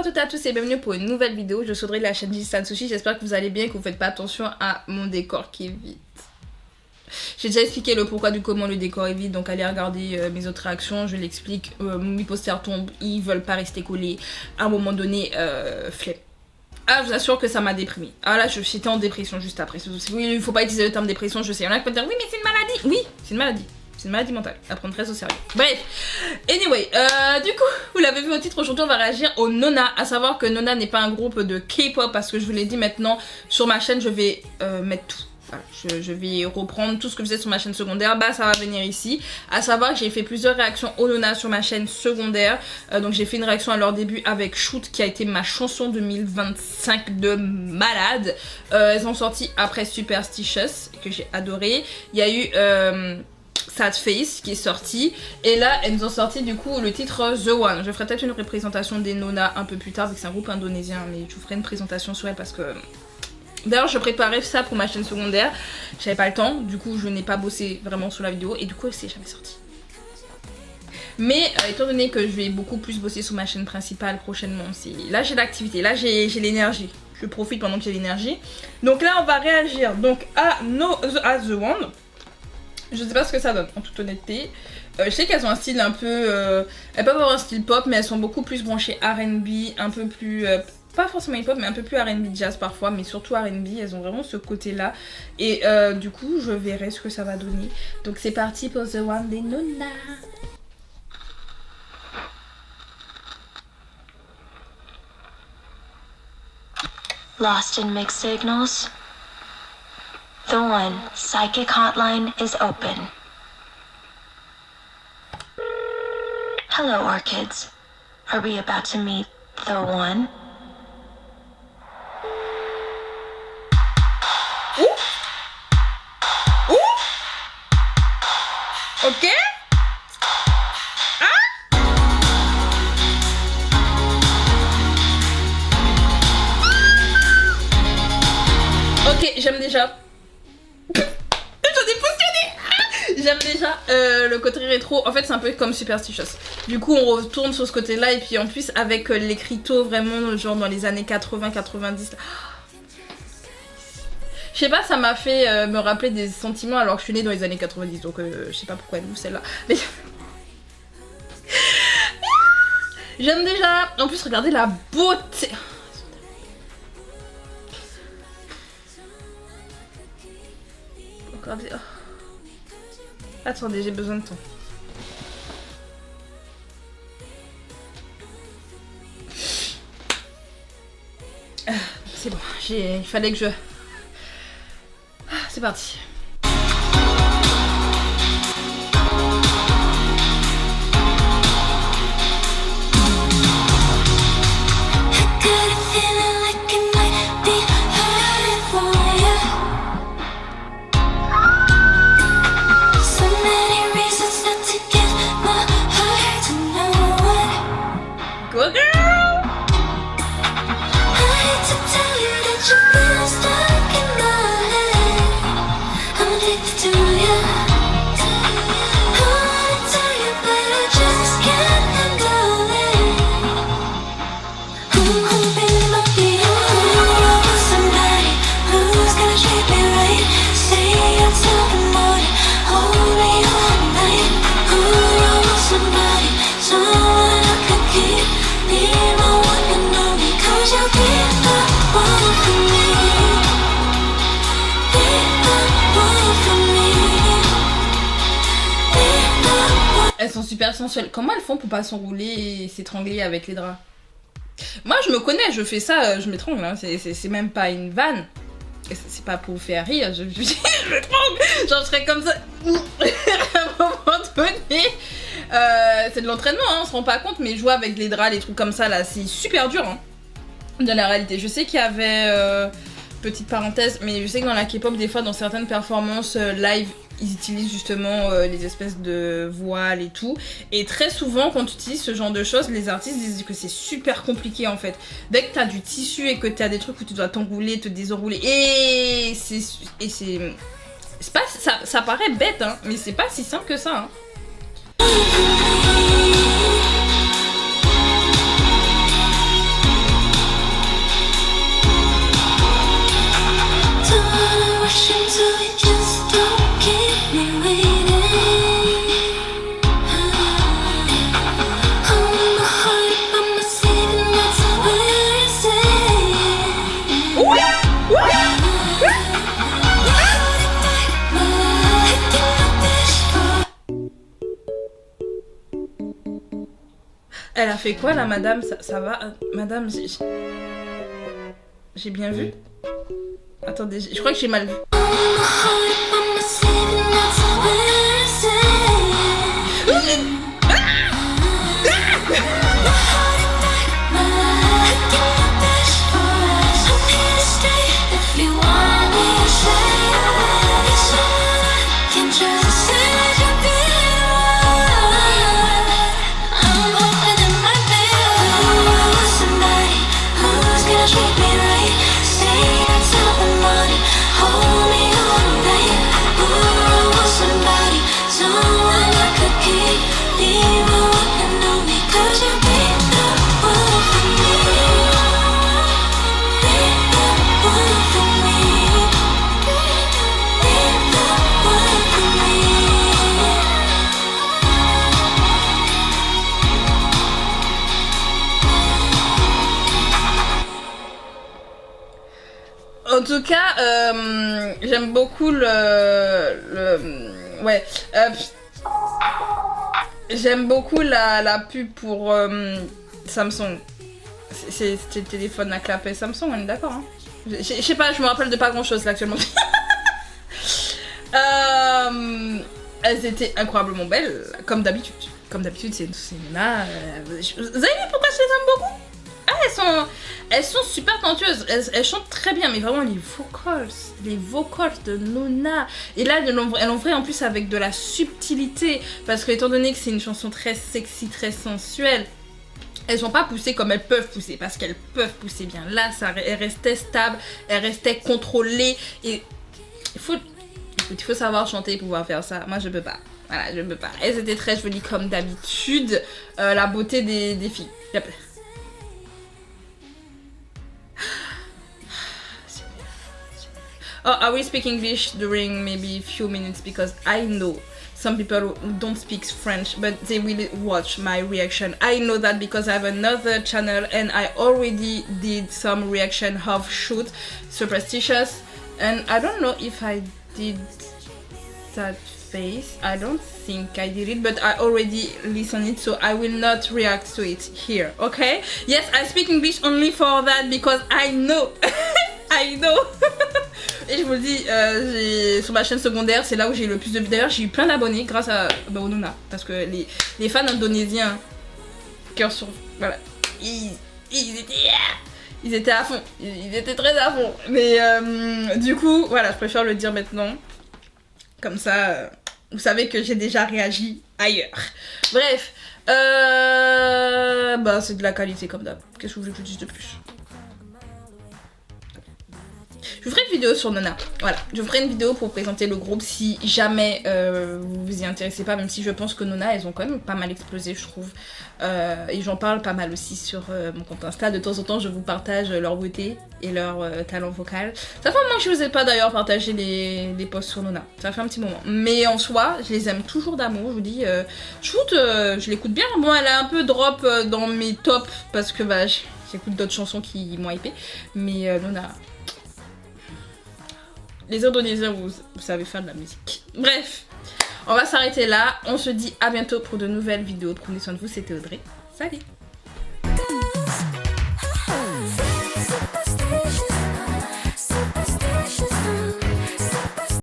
toutes et à tous et bienvenue pour une nouvelle vidéo. Je suis Audrey de la chaîne Gistan Sushi. J'espère que vous allez bien et que vous faites pas attention à mon décor qui est vide. J'ai déjà expliqué le pourquoi du comment le décor est vide, donc allez regarder mes autres réactions, je l'explique. Mes posters tombent, ils veulent pas rester collés. À un moment donné, flemme. Ah, je vous assure que ça m'a déprimée. Ah là, j'étais en dépression juste après. Oui, il faut pas utiliser le terme dépression, je sais. Il y en a qui peuvent dire oui, mais c'est une maladie. Oui, c'est une maladie. C'est une maladie mentale, à prendre très au sérieux. Bref, anyway, du coup, vous l'avez vu au titre, aujourd'hui on va réagir au Nona. À savoir que Nona n'est pas un groupe de K-pop, parce que je vous l'ai dit maintenant, sur ma chaîne je vais mettre tout. Voilà, je vais reprendre tout ce que je faisais sur ma chaîne secondaire, bah ça va venir ici. À savoir que j'ai fait plusieurs réactions au Nona sur ma chaîne secondaire. Donc j'ai fait une réaction à leur début avec Shoot, qui a été ma chanson 2025 de malade. Elles ont sorti après Superstitious, que j'ai adoré. Il y a eu... Sad Face qui est sorti, et là elles nous ont sorti du coup le titre The One. Je ferai peut-être une représentation des Nona un peu plus tard, vu que c'est un groupe indonésien, mais je vous ferai une présentation sur elle parce que d'ailleurs je préparais ça pour ma chaîne secondaire, j'avais pas le temps, du coup je n'ai pas bossé vraiment sur la vidéo et du coup c'est jamais sorti. Mais étant donné que je vais beaucoup plus bosser sur ma chaîne principale prochainement, là j'ai l'activité, là j'ai l'énergie, je profite pendant que j'ai l'énergie. Donc là on va réagir donc à The One. Je sais pas ce que ça donne en toute honnêteté. Je sais qu'elles ont un style un peu... elles peuvent avoir un style pop, mais elles sont beaucoup plus branchées R&B, un peu plus... pas forcément hip-hop, mais un peu plus R&B jazz parfois, mais surtout R&B. Elles ont vraiment ce côté-là. Et du coup, je verrai ce que ça va donner. Donc c'est parti pour The One des Nona. Lost in mixed signals. The One psychic hotline is open. Hello, orchids. Are we about to meet the one? Ok. Ok, j'aime déjà. J'aime déjà le côté rétro. En fait c'est un peu comme Superstitious. Du coup on retourne sur ce côté là. Et puis en plus avec l'écriteau vraiment genre dans les années 80-90. Je sais pas, ça m'a fait me rappeler des sentiments alors que je suis née dans les années 90. Donc je sais pas pourquoi elle ouvre celle-là. Mais... j'aime déjà. En plus regardez la beauté. Regardez. Oh. Attendez, j'ai besoin de temps. C'est bon, il fallait que je... c'est parti. Go girl! Elles sont super sensuelles. Comment elles font pour pas s'enrouler et s'étrangler avec les draps? Moi je me connais, je fais ça, je m'étrangle, hein. C'est même pas une vanne. C'est pas pour vous faire rire, je m'étrangle. Genre je serais comme ça. À un moment donné. C'est de l'entraînement, hein, on se rend pas compte, mais jouer avec les draps, les trucs comme ça là, c'est super dur hein, dans la réalité. Je sais qu'il y avait, petite parenthèse, mais je sais que dans la K-pop, des fois dans certaines performances live, ils utilisent justement les espèces de voiles et tout. Et très souvent quand tu utilises ce genre de choses, les artistes disent que c'est super compliqué en fait. Dès que tu as du tissu et que tu as des trucs où tu dois t'enrouler, te désenrouler, et c'est pas, ça paraît bête hein, mais c'est pas si simple que ça hein. Elle a fait quoi la madame? Ça va? Madame, j'ai bien vu? Attendez, je crois que j'ai mal vu. En tout cas, j'aime beaucoup ouais. J'aime beaucoup la pub pour Samsung. C'est le téléphone à clapet Samsung, on est d'accord, hein? Je sais pas, je me rappelle de pas grand chose là actuellement. Elles étaient incroyablement belles, comme d'habitude. Comme d'habitude, c'est Nona. Vous avez vu pourquoi je les aime beaucoup? Ah, elles sont super talentueuses, elles chantent très bien, mais vraiment les vocals de Nona. Et là, elles l'ont fait en plus avec de la subtilité, parce que étant donné que c'est une chanson très sexy, très sensuelle, elles sont pas poussées comme elles peuvent pousser, parce qu'elles peuvent pousser bien. Là, elles restaient stables, elles restaient contrôlées, et il faut savoir chanter et pouvoir faire ça. Moi, je peux pas. Voilà, je peux pas. Elles étaient très jolies comme d'habitude. La beauté des filles. Yep. Oh, I will speak English during maybe a few minutes because I know some people who don't speak French, but they will watch my reaction. I know that because I have another channel and I already did some reaction of shoot Superstitious, and I don't know if I did that face. I don't think I did it, but I already listened it, so I will not react to it here, okay? Yes, I speak English only for that because I know. I know. Et je vous le dis, sur ma chaîne secondaire, c'est là où j'ai le plus de... D'ailleurs, j'ai eu plein d'abonnés grâce à Nona. Parce que les fans indonésiens, cœur sur... Voilà. Ils étaient à fond. Ils étaient très à fond. Mais du coup, voilà, je préfère le dire maintenant. Comme ça, vous savez que j'ai déjà réagi ailleurs. Bref. C'est de la qualité comme d'hab. Qu'est-ce que vous voulez que je dise de plus? Je vous ferai une vidéo sur Nona, voilà, je vous ferai une vidéo pour présenter le groupe si jamais vous vous y intéressez pas, même si je pense que Nona, elles ont quand même pas mal explosé, je trouve, et j'en parle pas mal aussi sur mon compte Insta. De temps en temps je vous partage leur beauté et leur talent vocal. Ça fait un moment que je vous ai pas d'ailleurs partagé les posts sur Nona, ça fait un petit moment, mais en soi je les aime toujours d'amour. Je vous dis, shoot, je l'écoute bien. Bon, elle a un peu drop dans mes tops parce que j'écoute d'autres chansons qui m'ont hypé, mais Nona... Les Indonésiens, vous savez faire de la musique. Bref, on va s'arrêter là. On se dit à bientôt pour de nouvelles vidéos. Prenez soin de vous, c'était Audrey. Salut!